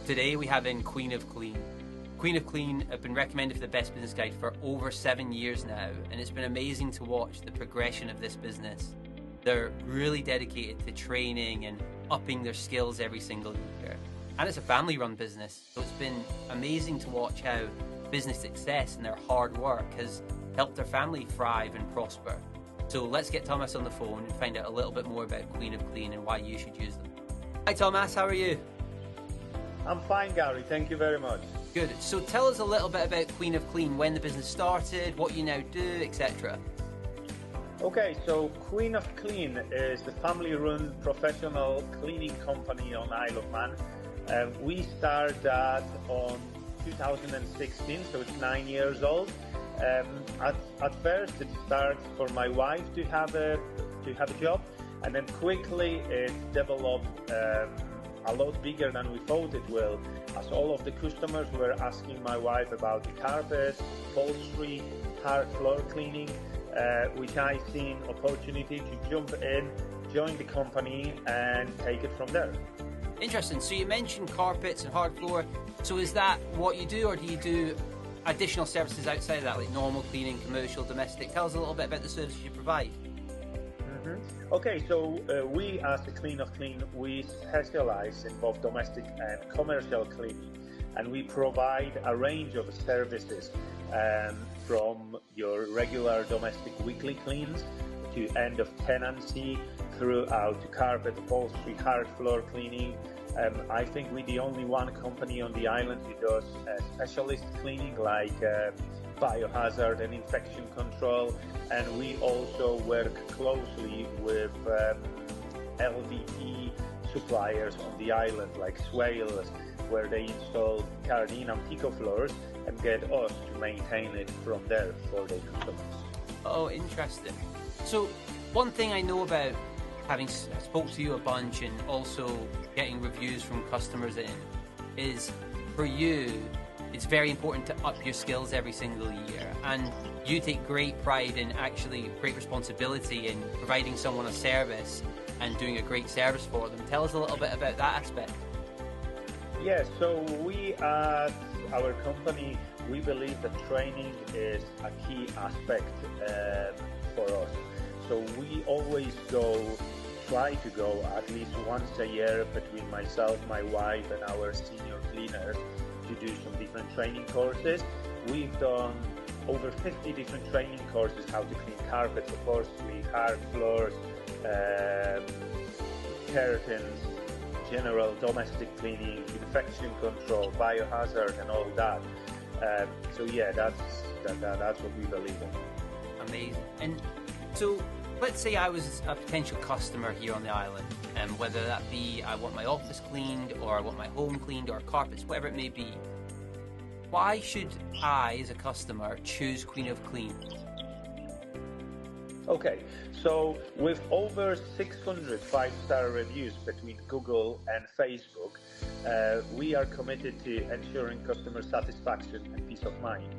Today we have in Queen of Clean. Queen of Clean have been recommended for the Best Business Guide for over 7 years now, and it's been amazing to watch the progression of this business. They're really dedicated to training and upping their skills every single year. And it's a family-run business, so it's been amazing to watch how business success and their hard work has helped their family thrive and prosper. So let's get Thomas on the phone and find out a little bit more about Queen of Clean and why you should use them. Hi Thomas, how are you? I'm fine, Gary. Thank you very much. Good. So tell us a little bit about Queen of Clean, when the business started, what you now do, etc. Okay, so Queen of Clean is the family-run professional cleaning company on Isle of Man. We started that on 2016, so it's 9 years old. At first, it started for my wife to have a job, and then quickly it developed a lot bigger than we thought it will, as all of the customers were asking my wife about the carpets, upholstery, hard floor cleaning, which I seen opportunity to jump in, join the company, and take it from there. Interesting. So you mentioned carpets and hard floor. So is that what you do, or do you do additional services outside of that, like normal cleaning, commercial, domestic? Tell us a little bit about the services you provide. Okay, so we as the Queen of Clean, we specialize in both domestic and commercial cleaning, and we provide a range of services from your regular domestic weekly cleans to end of tenancy, throughout to carpet, upholstery, hard floor cleaning. I think we're the only one company on the island who does specialist cleaning like biohazard and infection control, and we also work closely with LVT suppliers on the island like Swales, where they install Cardine and Pico floors and get us to maintain it from there for their customers. Oh, interesting. So one thing I know about having spoke to you a bunch and also getting reviews from customers is for you it's very important to up your skills every single year, and you take great pride in actually great responsibility in providing someone a service and doing a great service for them. Tell us a little bit about that aspect. Yes, so we at our company, we believe that training is a key aspect for us. So we always try to go at least once a year between myself, my wife, and our senior cleaners to do some different training courses. We've done over 50 different training courses, how to clean carpets, upholstery, hard floors, curtains, general domestic cleaning, infection control, biohazard, and all that. So yeah, that's what we believe in. Amazing. And so let's say I was a potential customer here on the island, whether that be I want my office cleaned, or I want my home cleaned, or carpets, whatever it may be. Why should I, as a customer, choose Queen of Clean? Okay, so with over 600 five-star reviews between Google and Facebook, we are committed to ensuring customer satisfaction and peace of mind.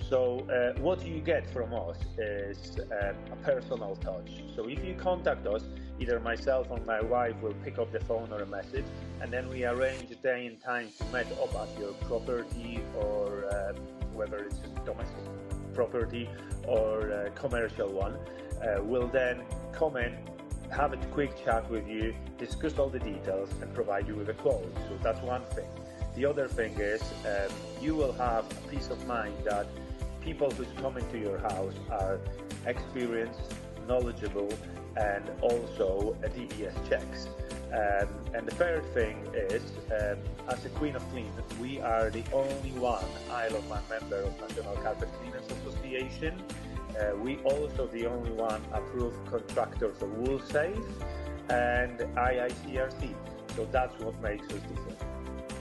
So what you get from us is a personal touch. So if you contact us, either myself or my wife will pick up the phone or a message, and then we arrange a day and time to meet up at your property, or whether it's a domestic property or a commercial one. We'll then come in, have a quick chat with you, discuss all the details, and provide you with a quote. So that's one thing. The other thing is you will have a peace of mind that people who's coming to your house are experienced, knowledgeable, and also a DBS checks. And the third thing is, as a Queen of Clean, we are the only one Isle of Man member of National Carpet Cleaners Association. We also the only one approved contractor for Wool Safe and IICRC. So that's what makes us different.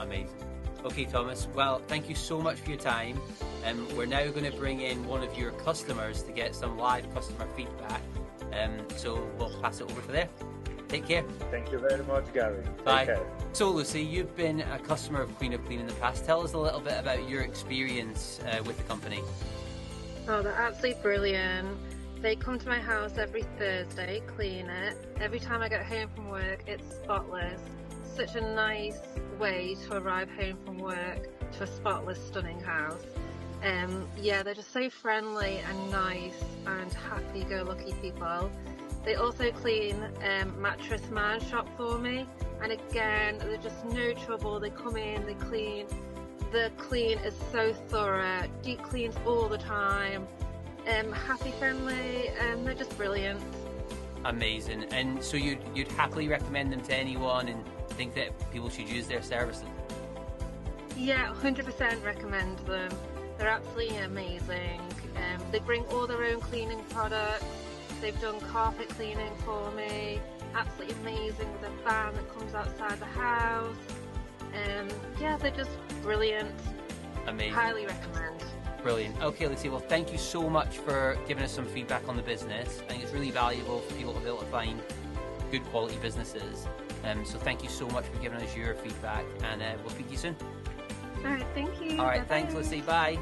Amazing. Okay, Thomas. Well, thank you so much for your time. We're now going to bring in one of your customers to get some live customer feedback. So we'll pass it over to there. Take care. Thank you very much, Gary. Bye. Take care. So, Lucy, you've been a customer of Queen of Clean in the past. Tell us a little bit about your experience with the company. Oh, they're absolutely brilliant. They come to my house every Thursday, clean it. Every time I get home from work, it's spotless. such a nice way to arrive home from work to a spotless, stunning house. Yeah, they're just so friendly and nice and happy-go-lucky people. They also clean Mattress Man shop for me, and again, they're just no trouble. They come in, they clean. The clean is so thorough, deep cleans all the time, happy, friendly, they're just brilliant. Amazing. And so you'd happily recommend them to anyone and think that people should use their services? Yeah, 100% recommend them. They're absolutely amazing. They bring all their own cleaning products. They've done carpet cleaning for me. Absolutely amazing with a van that comes outside the house. Yeah, they're just brilliant. Amazing. Highly recommend. Brilliant. Okay, Lucy, well, thank you so much for giving us some feedback on the business. I think it's really valuable for people to be able to find good quality businesses. So thank you so much for giving us your feedback, and we'll speak to you soon. All right, thank you. All right, Bye-bye. thanks, Lucy. Bye.